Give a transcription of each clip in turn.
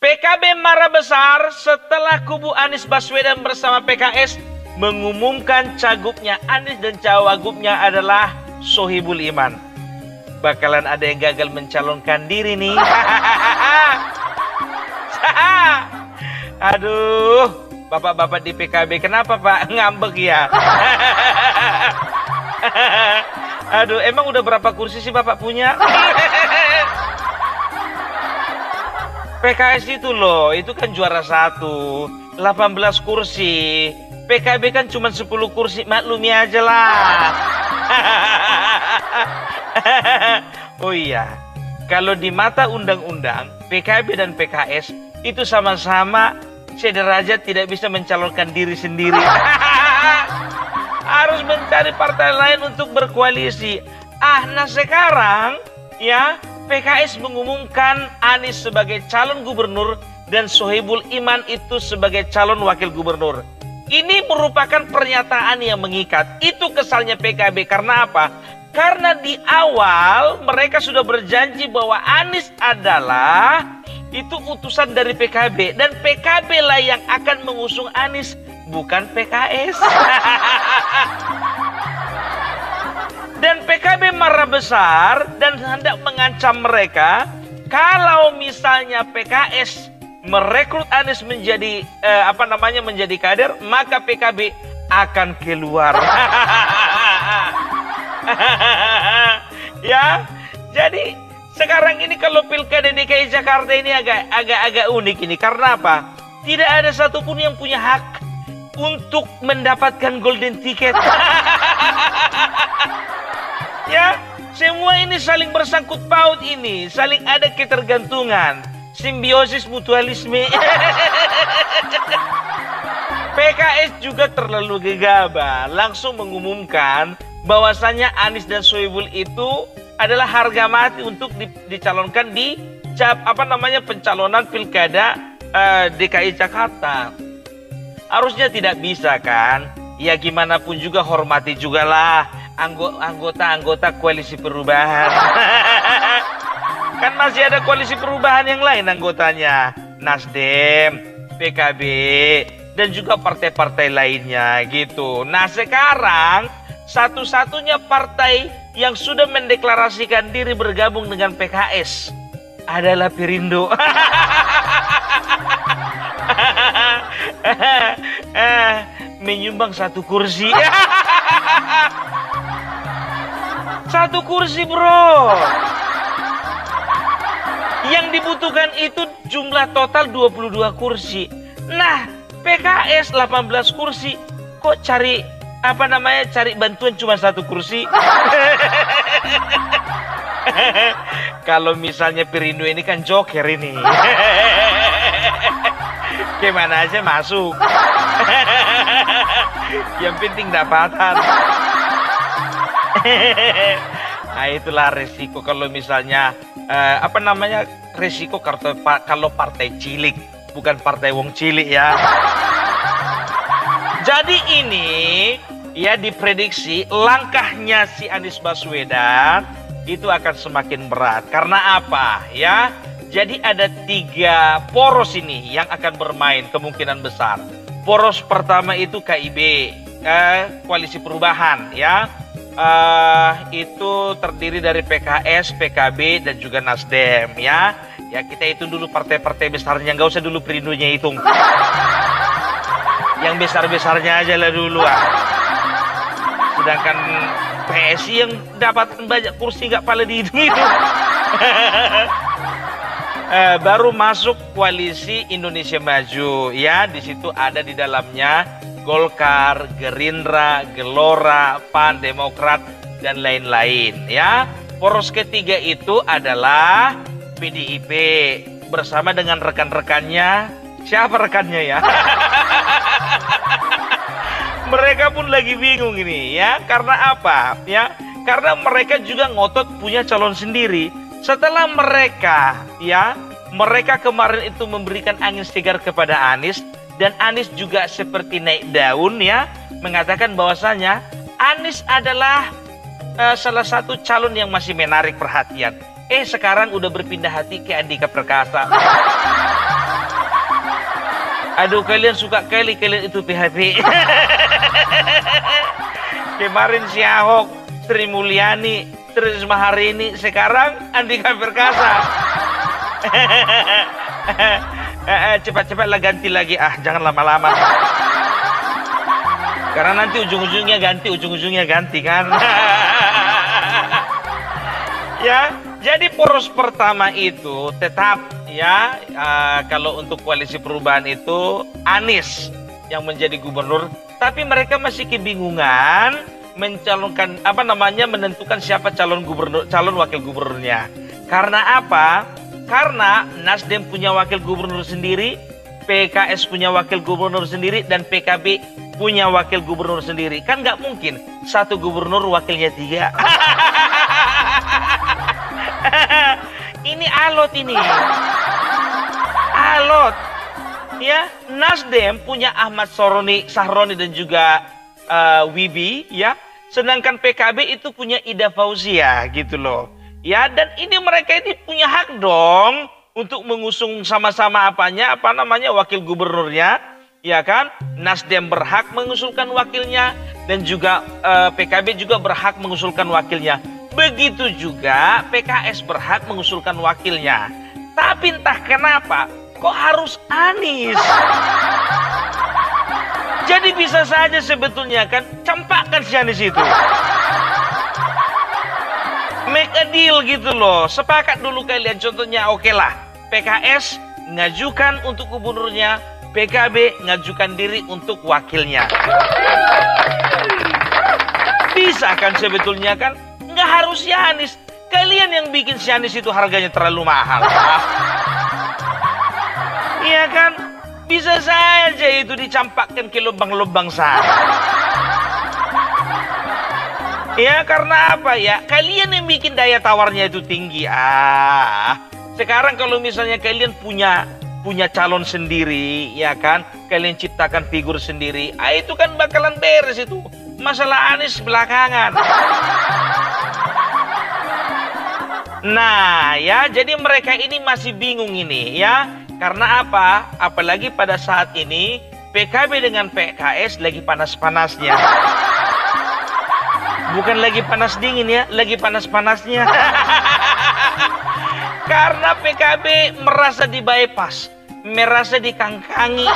PKB marah besar setelah kubu Anies Baswedan bersama PKS mengumumkan cagupnya Anies dan cawagupnya adalah Sohibul Iman. Bakalan ada yang gagal mencalonkan diri nih. Aduh, bapak-bapak di PKB kenapa Pak ngambek ya? Aduh, emang udah berapa kursi sih Bapak punya? PKS itu loh, itu kan juara 1, 18 kursi. PKB kan cuma 10 kursi, maklumi aja lah. Oh iya, kalau di mata undang-undang, PKB dan PKS itu sama-sama sederajat tidak bisa mencalonkan diri sendiri. Harus mencari partai lain untuk berkoalisi. Nah sekarang ya, PKS mengumumkan Anies sebagai calon gubernur dan Sohibul Iman itu sebagai calon wakil gubernur. Ini merupakan pernyataan yang mengikat. Itu kesalnya PKB karena apa? Karena di awal mereka sudah berjanji bahwa Anies adalah itu utusan dari PKB. Dan PKB lah yang akan mengusung Anies, bukan PKS. Dan PKB marah besar dan hendak mengancam mereka kalau misalnya PKS merekrut Anies menjadi menjadi kader, maka PKB akan keluar. Ya, jadi sekarang ini kalau Pilkada DKI Jakarta ini agak unik ini karena apa? Tidak ada satupun yang punya hak untuk mendapatkan golden ticket. Ya, semua ini saling bersangkut paut ini, saling ada ketergantungan, simbiosis mutualisme. PKS juga terlalu gegabah, langsung mengumumkan bahwasannya Anies dan Sohibul itu adalah harga mati untuk dicalonkan di pencalonan Pilkada DKI Jakarta. Harusnya tidak bisa kan? Ya gimana pun juga hormati juga lah anggota Koalisi Perubahan. Kan masih ada Koalisi Perubahan yang lain anggotanya. Nasdem, PKB, dan juga partai-partai lainnya gitu. Nah sekarang satu-satunya partai yang sudah mendeklarasikan diri bergabung dengan PKS adalah Perindo. Menyumbang 1 kursi. 1 kursi bro. Yang dibutuhkan itu jumlah total 22 kursi. Nah PKS 18 kursi. Kok cari bantuan cuma 1 kursi? Kalau misalnya Perindo ini kan joker ini. Gimana aja masuk. Yang penting dapatan. Nah itulah resiko kalau misalnya resiko kalau partai cilik, bukan partai wong cilik ya. Jadi ini ya diprediksi langkahnya si Anies Baswedan itu akan semakin berat. Karena apa ya? Jadi ada 3 poros ini yang akan bermain kemungkinan besar. Poros pertama itu KIB, Koalisi Perubahan ya. Itu terdiri dari PKS, PKB, dan juga Nasdem ya. Ya kita hitung dulu partai-partai besarnya, nggak usah dulu Perindonya hitung. Yang besar-besarnya aja lah dulu ah. Sedangkan PSI yang dapat banyak kursi nggak pala dihitung itu. Baru masuk Koalisi Indonesia Maju ya. Di situ ada di dalamnya Golkar, Gerindra, Gelora, PAN, Demokrat, dan lain-lain ya. Poros ketiga itu adalah PDIP bersama dengan rekan-rekannya. Siapa rekannya ya? Mereka pun lagi bingung ini ya. Karena apa ya? Karena mereka juga ngotot punya calon sendiri. Setelah mereka kemarin itu memberikan angin segar kepada Anies, dan Anies juga seperti naik daun ya, mengatakan bahwasanya Anies adalah salah satu calon yang masih menarik perhatian. Sekarang udah berpindah hati ke Andika Perkasa. Aduh, kalian suka kali kalian itu PHP. Kemarin si Ahok, Sri Mulyani, Risma hari ini, sekarang Andika Perkasa. Cepat-cepatlah ganti lagi. Jangan lama-lama. Karena nanti ujung-ujungnya ganti kan. Ya, jadi poros pertama itu tetap ya, kalau untuk koalisi perubahan itu Anies yang menjadi gubernur, tapi mereka masih kebingungan mencalonkan menentukan siapa calon wakil gubernurnya. Karena apa? Karena Nasdem punya wakil gubernur sendiri, PKS punya wakil gubernur sendiri, dan PKB punya wakil gubernur sendiri. Kan nggak mungkin satu gubernur wakilnya 3. Ini alot ini. Alot. Ya, Nasdem punya Ahmad Sahroni dan juga Wibi ya. Sedangkan PKB itu punya Ida Fauzia gitu loh. Ya, dan ini mereka ini punya hak dong untuk mengusung sama-sama wakil gubernurnya, ya kan? Nasdem berhak mengusulkan wakilnya dan juga PKB juga berhak mengusulkan wakilnya. Begitu juga PKS berhak mengusulkan wakilnya. Tapi entah kenapa kok harus Anies. Jadi bisa saja sebetulnya kan campakkan si Anies itu. Make a deal gitu loh. Sepakat dulu kalian, contohnya oke lah. PKS ngajukan untuk gubernurnya, PKB ngajukan diri untuk wakilnya. Bisa kan sebetulnya kan? Nggak harus si Anies. Kalian yang bikin si Anies itu harganya terlalu mahal. Iya kan? Bisa saja itu dicampakkan ke lubang-lubang sana. Ya karena apa ya? Kalian yang bikin daya tawarnya itu tinggi. Sekarang kalau misalnya kalian punya calon sendiri, ya kan? Kalian ciptakan figur sendiri. Itu kan bakalan beres itu. Masalah Anies belakangan. Nah, ya jadi mereka ini masih bingung ini ya. Karena apa? Apalagi pada saat ini PKB dengan PKS lagi panas-panasnya. Bukan lagi panas dingin ya, lagi panas-panasnya. Karena PKB merasa di bypass, merasa dikangkangi.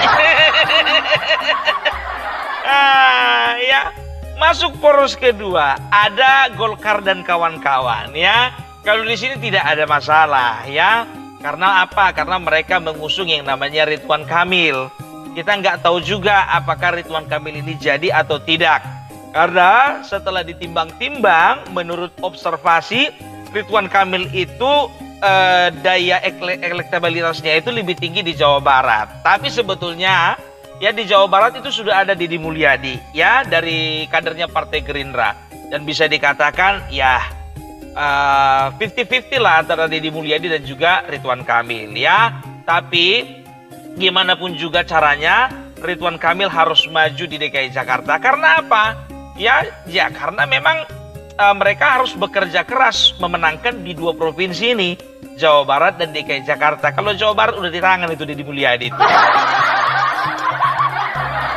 Ya, masuk poros kedua ada Golkar dan kawan-kawan ya. Kalau di sini tidak ada masalah ya. Karena apa? Karena mereka mengusung yang namanya Ridwan Kamil. Kita nggak tahu juga apakah Ridwan Kamil ini jadi atau tidak. Karena setelah ditimbang-timbang, menurut observasi, Ridwan Kamil itu daya elektabilitasnya itu lebih tinggi di Jawa Barat. Tapi sebetulnya ya di Jawa Barat itu sudah ada Deddy Mulyadi ya dari kadernya Partai Gerindra. Dan bisa dikatakan ya 50-50 lah antara Deddy Mulyadi dan juga Ridwan Kamil ya. Tapi gimana pun juga caranya Ridwan Kamil harus maju di DKI Jakarta. Karena apa? Ya karena memang mereka harus bekerja keras memenangkan di 2 provinsi ini, Jawa Barat dan DKI Jakarta. Kalau Jawa Barat udah di tangan itu Deddy Mulyadi itu.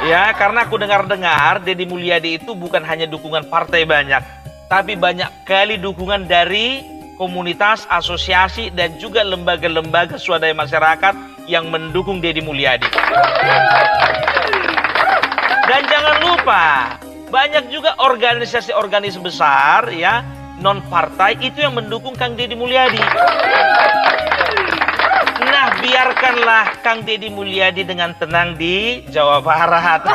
Ya, karena aku dengar-dengar Deddy Mulyadi itu bukan hanya dukungan partai banyak, tapi banyak kali dukungan dari komunitas, asosiasi, dan juga lembaga-lembaga swadaya masyarakat yang mendukung Deddy Mulyadi. Dan jangan lupa, banyak juga organisasi-organisasi besar ya, non-partai itu yang mendukung Kang Deddy Mulyadi. Nah, biarkanlah Kang Deddy Mulyadi dengan tenang di Jawa Barat.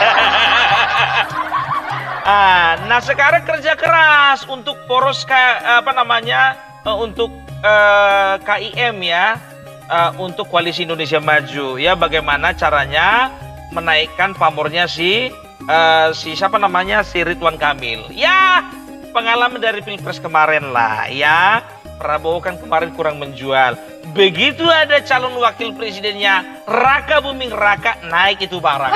Nah sekarang kerja keras untuk poros untuk KIM ya, untuk Koalisi Indonesia Maju ya. Bagaimana caranya menaikkan pamornya si Ridwan Kamil ya. Pengalaman dari Pilpres kemarin lah ya. Prabowo kan kemarin kurang menjual. Begitu ada calon wakil presidennya Raka Buming Raka, naik itu barang.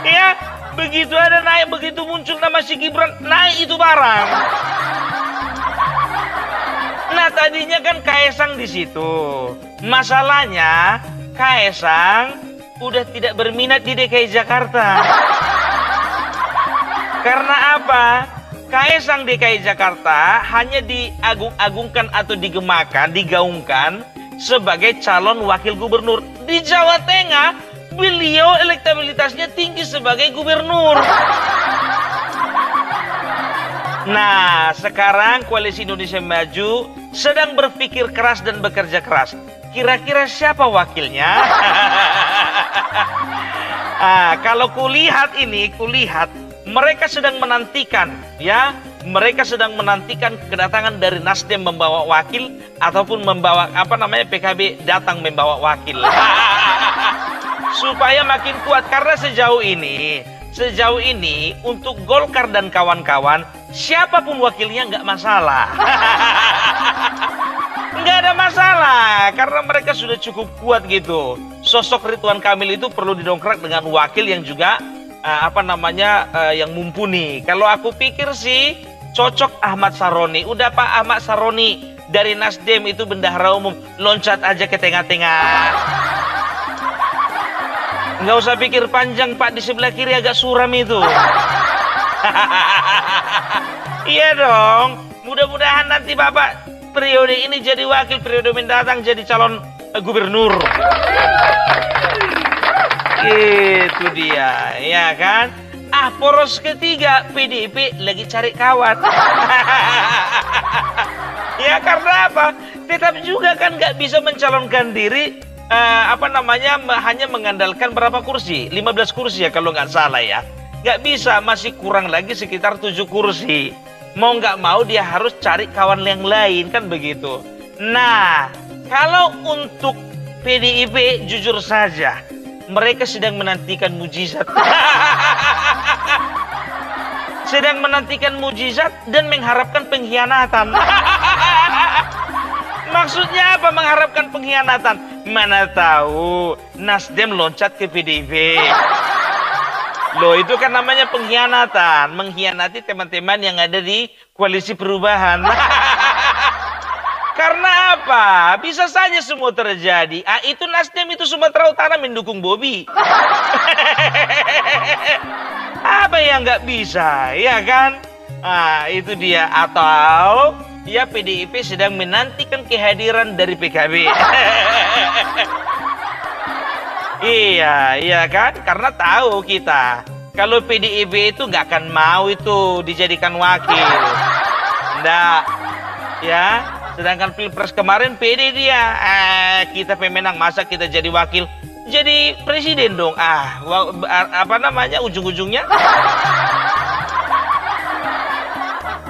Ya, begitu ada naik, begitu muncul nama si Gibran, naik itu barang. Nah, tadinya kan Kaesang di situ. Masalahnya Kaesang udah tidak berminat di DKI Jakarta. Karena apa? Kaesang DKI Jakarta hanya diagung-agungkan atau digaungkan sebagai calon wakil gubernur. Di Jawa Tengah, beliau elektabilitasnya tinggi sebagai gubernur. Nah, sekarang Koalisi Indonesia Maju sedang berpikir keras dan bekerja keras. Kira-kira siapa wakilnya? Kalau kulihat mereka sedang menantikan, ya, mereka sedang menantikan kedatangan dari Nasdem membawa wakil ataupun membawa PKB datang membawa wakil. Supaya makin kuat, karena sejauh ini untuk Golkar dan kawan-kawan siapapun wakilnya nggak masalah. Nggak ada masalah karena mereka sudah cukup kuat gitu. Sosok Ridwan Kamil itu perlu didongkrak dengan wakil yang juga yang mumpuni. Kalau aku pikir sih cocok Ahmad Saroni. Udah Pak Ahmad Saroni dari Nasdem itu bendahara umum, loncat aja ke tengah-tengah. Nggak usah pikir panjang Pak, di sebelah kiri agak suram itu. Iya dong, mudah-mudahan nanti Bapak periode ini jadi wakil, periode mendatang jadi calon gubernur. Itu dia, ya kan? Poros ketiga PDIP lagi cari kawan. Ya karena apa? Tetap juga kan nggak bisa mencalonkan diri. Hanya mengandalkan berapa kursi? 15 kursi ya kalau nggak salah ya. Nggak bisa, masih kurang lagi sekitar 7 kursi. Mau nggak mau dia harus cari kawan yang lain, kan begitu. Nah, kalau untuk PDIP jujur saja, mereka sedang menantikan mujizat. Sedang menantikan mujizat dan mengharapkan pengkhianatan. Maksudnya apa mengharapkan pengkhianatan? Mana tahu Nasdem loncat ke PDIP. Loh, itu kan namanya pengkhianatan. Mengkhianati teman-teman yang ada di koalisi perubahan. Karena apa? Bisa saja semua terjadi. Itu Nasdem itu Sumatera Utara mendukung Bobi. Apa yang nggak bisa, ya kan? Itu dia. Atau ya PDIP sedang menantikan kehadiran dari PKB. Iya kan? Karena tahu kita kalau PDIP itu nggak akan mau itu dijadikan wakil. Nggak, ya. Sedangkan Pilpres kemarin PD dia. Kita pemenang, masa kita jadi wakil? Jadi presiden dong. Ujung-ujungnya?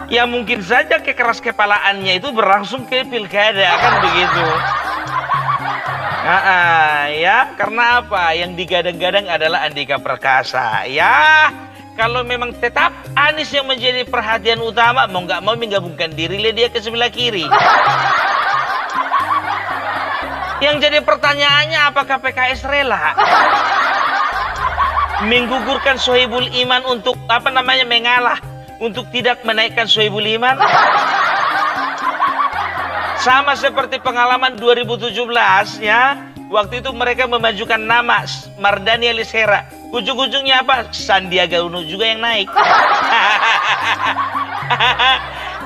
Ya mungkin saja kekeras kepalaannya itu berlangsung ke pilkada, kan begitu. Ya, karena apa? Yang digadang-gadang adalah Andika Perkasa. Ya, kalau memang tetap Anies yang menjadi perhatian utama, mau nggak mau menggabungkan diri dia ke sebelah kiri. Yang jadi pertanyaannya, apakah PKS rela menggugurkan Sohibul Iman untuk mengalah, untuk tidak menaikkan Sohibul Iman? Sama seperti pengalaman 2017 ya. Waktu itu mereka memajukan nama Mardhani Alisera. Ujung-ujungnya apa? Sandiaga Uno juga yang naik.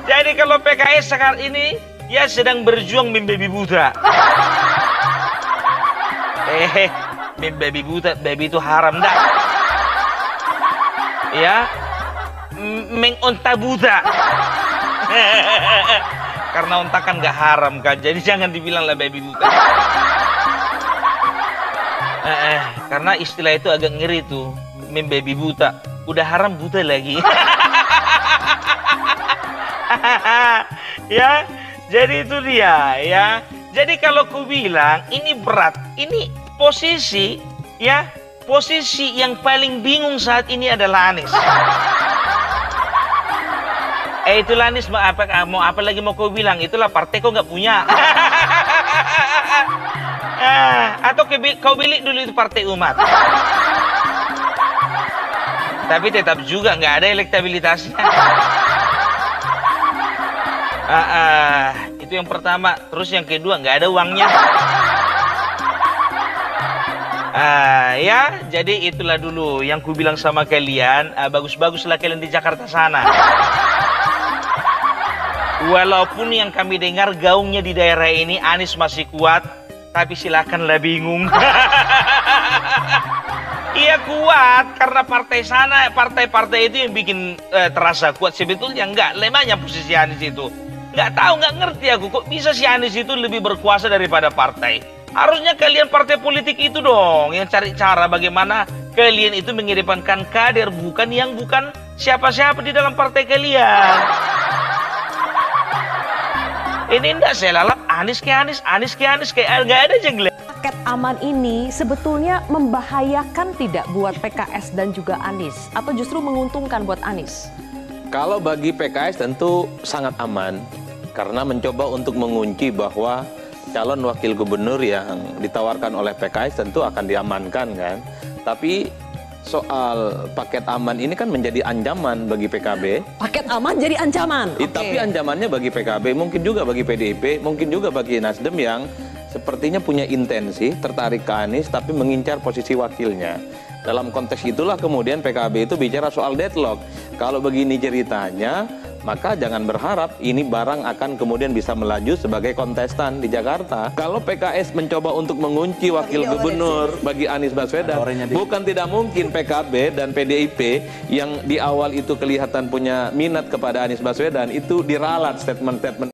Jadi kalau PKS sekarang ini ya sedang berjuang membabi buta. Membabi buta, babi itu haram dah. Ya, mengonta buta. Karena ontak kan gak haram kan, jadi jangan dibilang lah baby buta. Karena istilah itu agak ngeri tuh, membabi buta. Udah haram buta lagi. Ya, jadi itu dia ya. Jadi kalau ku bilang ini berat, ini posisi ya, posisi yang paling bingung saat ini adalah Anies. Itulah Anies, mau apa lagi mau kau bilang? Itulah partai kau nggak punya. Atau kau bilik dulu itu partai umat. Tapi tetap juga nggak ada elektabilitasnya. Itu yang pertama. Terus yang kedua nggak ada uangnya. ya, jadi itulah dulu yang ku bilang sama kalian, bagus-baguslah kalian di Jakarta sana. Walaupun yang kami dengar gaungnya di daerah ini Anies masih kuat, tapi silakanlah bingung. Iya kuat, karena partai sana, partai-partai itu yang bikin terasa kuat. Sebetulnya enggak, lemahnya posisi Anies itu. Nggak tahu, nggak ngerti aku, kok bisa si Anies itu lebih berkuasa daripada partai. Harusnya kalian partai politik itu dong, yang cari cara bagaimana kalian itu mengedepankan kader, bukan siapa-siapa di dalam partai kalian. Ini enggak saya lalap, Anies kayak nggak ada jengkel. Paket aman ini sebetulnya membahayakan tidak buat PKS dan juga Anies? Atau justru menguntungkan buat Anies? Kalau bagi PKS tentu sangat aman, karena mencoba untuk mengunci bahwa calon wakil gubernur yang ditawarkan oleh PKS tentu akan diamankan kan. Tapi soal paket aman ini kan menjadi ancaman bagi PKB. Paket aman jadi ancaman? Tapi ancamannya bagi PKB, mungkin juga bagi PDIP, mungkin juga bagi Nasdem yang sepertinya punya intensi tertarik ke Anies tapi mengincar posisi wakilnya. Dalam konteks itulah kemudian PKB itu bicara soal deadlock. Kalau begini ceritanya, maka jangan berharap ini barang akan kemudian bisa melaju sebagai kontestan di Jakarta. Kalau PKS mencoba untuk mengunci wakil gubernur bagi Anies Baswedan, bukan tidak mungkin PKB dan PDIP yang di awal itu kelihatan punya minat kepada Anies Baswedan, itu diralat statement-statement